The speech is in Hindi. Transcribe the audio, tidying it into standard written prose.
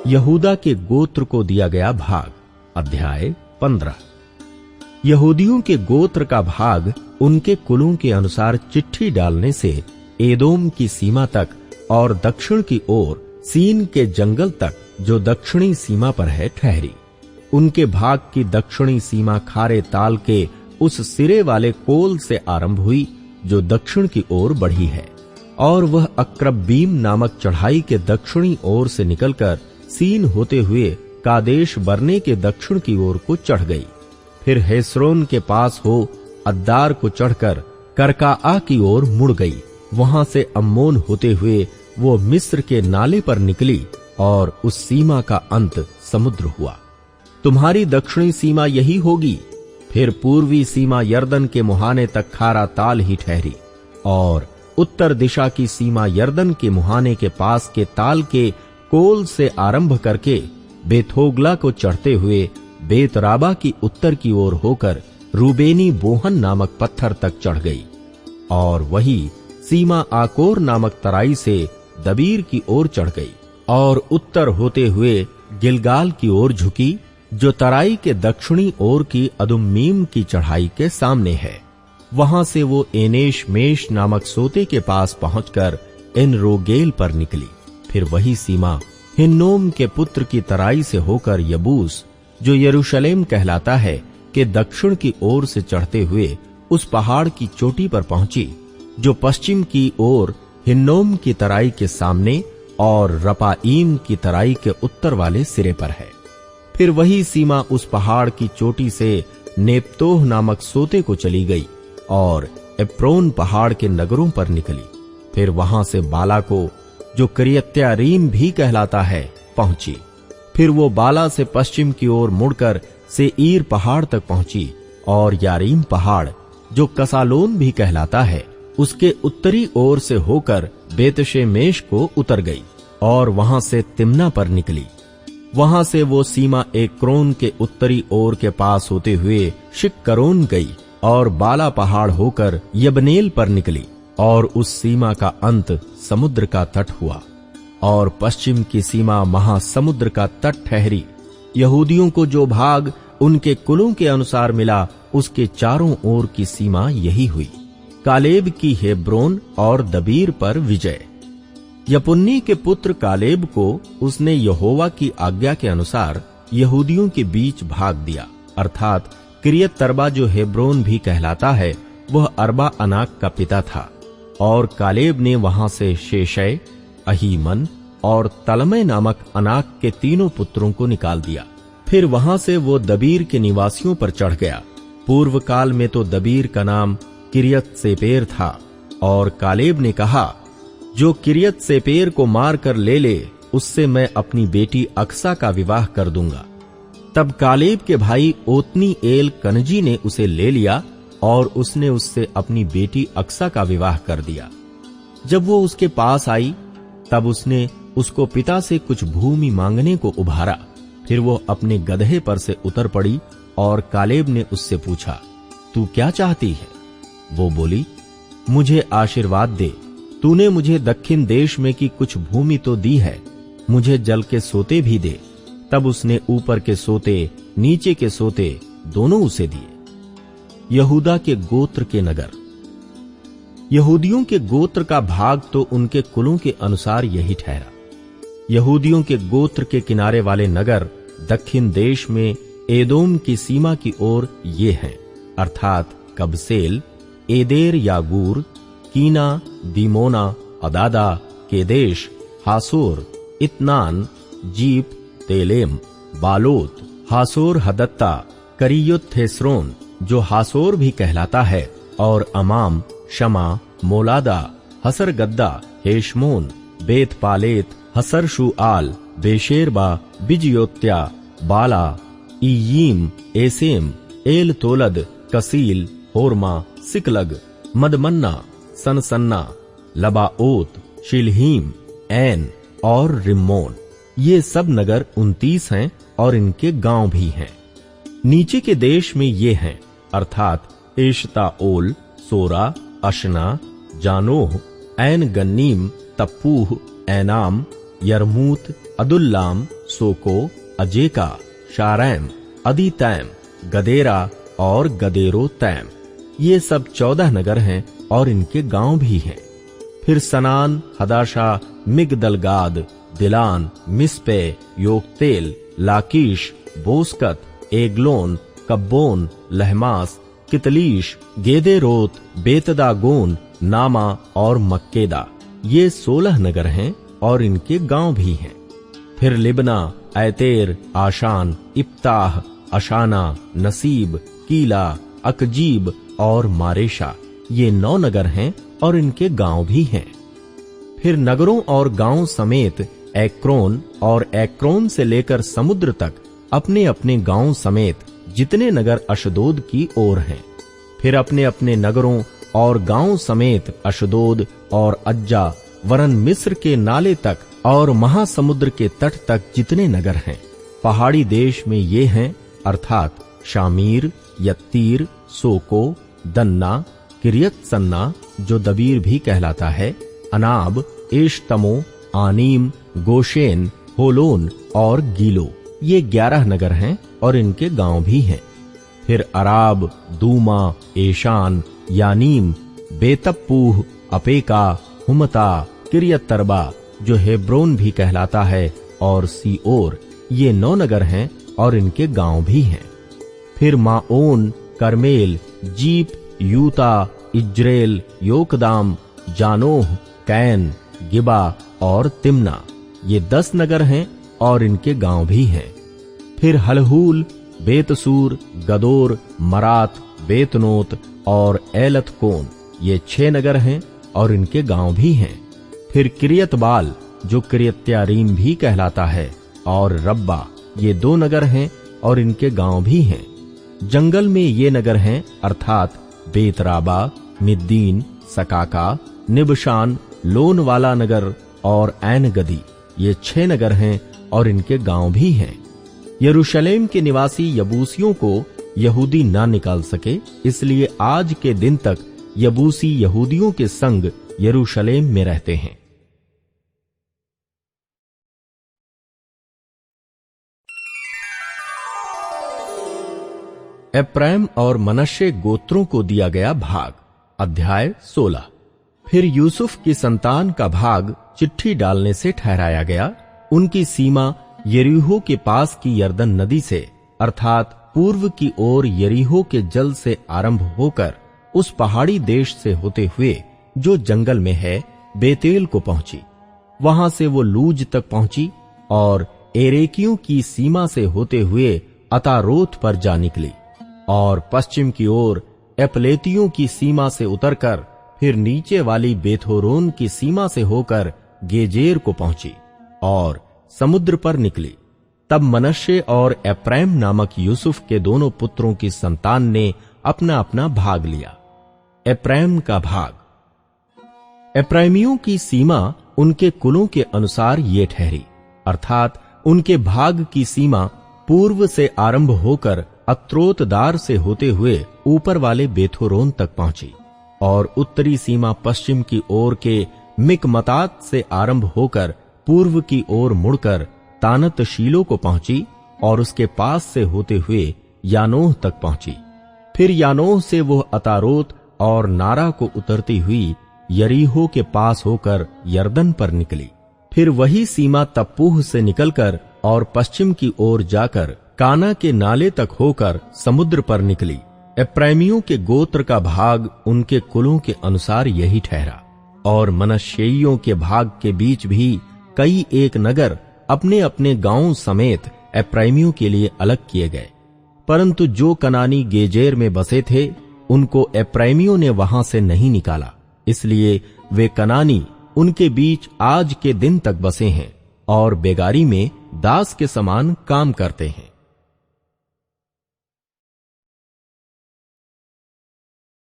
यहूदा के गोत्र को दिया गया भाग। अध्याय 15। यहूदियों के गोत्र का भाग उनके कुलों के अनुसार चिट्ठी डालने से एदोम की सीमा तक और दक्षिण की ओर सीन के जंगल तक जो दक्षिणी सीमा पर है ठहरी। उनके भाग की दक्षिणी सीमा खारे ताल के उस सिरे वाले कोल से आरंभ हुई जो दक्षिण की ओर बढ़ी है, और वह अक्रब्बीम नामक चढ़ाई के दक्षिणी ओर से निकलकर सीन होते हुए कादेश बरने के दक्षिण की ओर को चढ़ गई। फिर हेस्रोन के पास हो अद्दार को चढ़कर करकाआ की ओर मुड़ गई। वहां से अम्मोन होते हुए वो मिस्र के नाले पर निकली और उस सीमा का अंत समुद्र हुआ। तुम्हारी दक्षिणी सीमा यही होगी। फिर पूर्वी सीमा यरदन के मुहाने तक खारा ताल ही ठहरी, और उत्तर दिशा की सीमा यरदन के मुहाने के पास के ताल के कोल से आरंभ करके बेथोगला को चढ़ते हुए बेतराबा की उत्तर की ओर होकर रूबेनी बोहन नामक पत्थर तक चढ़ गई, और वही सीमा आकोर नामक तराई से दबीर की ओर चढ़ गई, और उत्तर होते हुए गिलगाल की ओर झुकी, जो तराई के दक्षिणी ओर की अदुम्मीम की चढ़ाई के सामने है। वहां से वो एनेश मेश नामक सोते के पास पहुंचकर एनरोगेल पर निकली। फिर वही सीमा हिन्नोम के पुत्र की तराई से होकर यबूस, जो यरूशलेम कहलाता है, के दक्षिण की ओर से चढ़ते हुए उस पहाड़ की चोटी पर पहुंची, जो पश्चिम की ओर हिन्नोम की तराई के सामने और रपाईम की तराई के उत्तर वाले सिरे पर है। फिर वही सीमा उस पहाड़ की चोटी से नेप्तोह नामक सोते को चली गई और एप्रोन पहाड़ के नगरों पर निकली। फिर वहां से बाला को, जो करियत्यारीम भी कहलाता है, पहुंची। फिर वो बाला से पश्चिम की ओर मुड़कर सेईर पहाड़ तक पहुंची, और यारीम पहाड़, जो कसालोन भी कहलाता है, उसके उत्तरी ओर से होकर बेतशेमेश को उतर गई और वहां से तिम्ना पर निकली। वहां से वो सीमा एक्रोन के उत्तरी ओर के पास होते हुए शिक्करोन गई और बाला पहाड़ होकर यबनेल पर निकली, और उस सीमा का अंत समुद्र का तट हुआ, और पश्चिम की सीमा महासमुद्र का तट ठहरी। यहूदियों को जो भाग उनके कुलों के अनुसार मिला, उसके चारों ओर की सीमा यही हुई। कालेब की हेब्रोन और दबीर पर विजय। यपुन्नी के पुत्र कालेब को उसने यहोवा की आज्ञा के अनुसार यहूदियों के बीच भाग दिया, अर्थात किरियत तर्बा, जो हेब्रोन भी कहलाता है, वह अरबा अनाक का पिता था। और कालेब ने वहां से शेशै, अहीमन और तलमै नामक अनाक के तीनों पुत्रों को निकाल दिया। फिर वहां से वो दबीर के निवासियों पर चढ़ गया। पूर्व काल में तो दबीर का नाम किरियत सेपेर था, और कालेब ने कहा, जो किरियत सेपेर को मार कर ले ले, उससे मैं अपनी बेटी अक्सा का विवाह कर दूंगा। तब कालेब के भाई ओतनी एल कनजी ने उसे ले लिया, और उसने उससे अपनी बेटी अक्सा का विवाह कर दिया। जब वो उसके पास आई, तब उसने उसको पिता से कुछ भूमि मांगने को उभारा। फिर वो अपने गदहे पर से उतर पड़ी, और कालेब ने उससे पूछा, तू क्या चाहती है? वो बोली, मुझे आशीर्वाद दे। तूने मुझे दक्षिण देश में की कुछ भूमि तो दी है, मुझे जल के सोते भी दे। तब उसने ऊपर के सोते, नीचे के सोते दोनों उसे दिए। यहूदा के गोत्र के नगर। यहूदियों के गोत्र का भाग तो उनके कुलों के अनुसार यही ठहरा। यहूदियों के गोत्र के किनारे वाले नगर दक्षिण देश में एदोम की सीमा की ओर ये हैं, अर्थात कबसेल, एदेर यागूर, कीना, दीमोना, अदादा, केदेश, हासोर, इत्नान, जीप, तेलेम, बालोत, हासोर हदत्ता, करियुत हेस्रोन, जो हासोर भी कहलाता है, और अमाम, शमा, मोलादा, हसर गद्दा, हेशमोन, बेत पालेत, हसर शुआल, बेशेरबा, बिजयोत्या, बाला, ईयीम, एसेम, एल तोलद, कसील, होरमा, सिकलग, मदमन्ना, सनसन्ना, लबाओत, शिलहीम, ऐन और रिम्मोन। ये सब नगर 29 हैं, और इनके गांव भी हैं। नीचे के देश में ये हैं, अर्थात एशताओल, सोरा, अशना, जानोह, ऐन गन्नीम, तप्पूह, ऐनाम, यरमूत, अदुल्लाम, सोको, अजेका, शारैम, अदीतैम, गदेरा और गदेरोतैम। ये सब 14 नगर हैं और इनके गांव भी हैं। फिर सनान, हदाशा, मिगदलगाद, दिलान, मिस्पे, योक्तेल, लाकीश, बोस्कत, एग्लोन, कब्बोन, लहमास, कितलीश, गेदेरोत, बेतदागोन, नामा और मक्केदा। ये 16 नगर हैं और इनके गांव भी हैं। फिर लिबना, ऐतेर, आशान, इप्ताह, अशाना, नसीब, कीला, अकजीब और मारेशा। ये 9 नगर हैं और इनके गांव भी हैं। फिर नगरों और गांव समेत एक्रोन और एक्रोन से लेकर समुद्र तक अपने अपने गांव समेत जितने नगर अशदोद की ओर हैं। फिर अपने अपने नगरों और गांव समेत अशदोद और अज्जा वरन मिस्र के नाले तक और महासमुद्र के तट तक जितने नगर हैं। पहाड़ी देश में ये हैं, अर्थात शामीर, यत्तीर, सोको, दन्ना, किरियत सन्ना जो दबीर भी कहलाता है, अनाब, एशतमो, आनीम, गोशेन, होलोन और गीलो। ये 11 नगर हैं और इनके गांव भी हैं। फिर अराब, दूमा, एशान, यानीम, बेतप्पूह, अपेका, हुमता, किरियतरबा जो हेब्रोन भी कहलाता है और सीओर। ये 9 नगर हैं और इनके गांव भी हैं। फिर Maon, Carmel, Ziph, Juttah, Jezreel, Jokdeam, Zanoah, Kain, Gibeah और तिम्ना। ये 10 नगर हैं और इनके गांव भी हैं। फिर हलहूल, बेतसूर, गदोर, मरात, बेतनोत और एलतकोन। ये 6 नगर हैं और इनके गांव भी हैं। फिर किरियतबाल जो किरियत्यारीम भी कहलाता है और रब्बा। ये 2 नगर हैं और इनके गांव भी हैं। जंगल में ये नगर हैं, अर्थात बेतराबा, मिद्दीन, सकाका, निबशान, लोन वाला नगर और ऐन गदी। ये 6 नगर हैं और इनके गांव भी हैं। यरूशलेम के निवासी यबूसियों को यहूदी ना निकाल सके, इसलिए आज के दिन तक यबूसी यहूदियों के संग यरूशलेम में रहते हैं। एप्रैम और मनश्शे गोत्रों को दिया गया भाग। अध्याय 16। फिर यूसुफ की संतान का भाग चिट्ठी डालने से ठहराया गया। उनकी सीमा यरीहो के पास की यरदन नदी से, अर्थात पूर्व की ओर यरीहो के जल से आरंभ होकर उस पहाड़ी देश से होते हुए जो जंगल में है, बेतेल को पहुंची। वहां से वो लूज तक पहुंची और एरेकियों की सीमा से होते हुए अतारोत पर जा निकली और पश्चिम की ओर एपलेतियों की सीमा से उतरकर फिर नीचे वाली बेथोरोन की सीमा से होकर गेजेर को पहुंची और समुद्र पर निकली। तब मनश्शे और एप्रैम नामक यूसुफ के दोनों पुत्रों की संतान ने अपना अपना भाग लिया। एप्रैम का भाग। एप्रैमियों की सीमा उनके कुलों के अनुसार ये ठहरी, अर्थात उनके भाग की सीमा पूर्व से आरंभ होकर अत्रोतदार से होते हुए ऊपर वाले बेथोरोन तक पहुंची और उत्तरी सीमा पश्चिम की ओर के मिकमतात से आरंभ होकर पूर्व की ओर मुड़कर तानत शीलो को पहुंची और उसके पास से होते हुए यानोह तक पहुंची। फिर यानोह से वह अतारोत और नारा को उतरती हुई यरीहो के पास होकर यरदन पर निकली। फिर वही सीमा तप्पूह से निकलकर और पश्चिम की ओर जाकर काना के नाले तक होकर समुद्र पर निकली। एप्रैमियों के गोत्र का भाग उनके कुलों के अनुसार यही ठहरा और मनश्शेइयों के भाग के बीच भी कई एक नगर अपने अपने गांवों समेत एप्रैमियों के लिए अलग किए गए। परंतु जो कनानी गेजेर में बसे थे, उनको एप्रैमियों ने वहां से नहीं निकाला, इसलिए वे कनानी उनके बीच आज के दिन तक बसे हैं और बेगारी में दास के समान काम करते हैं।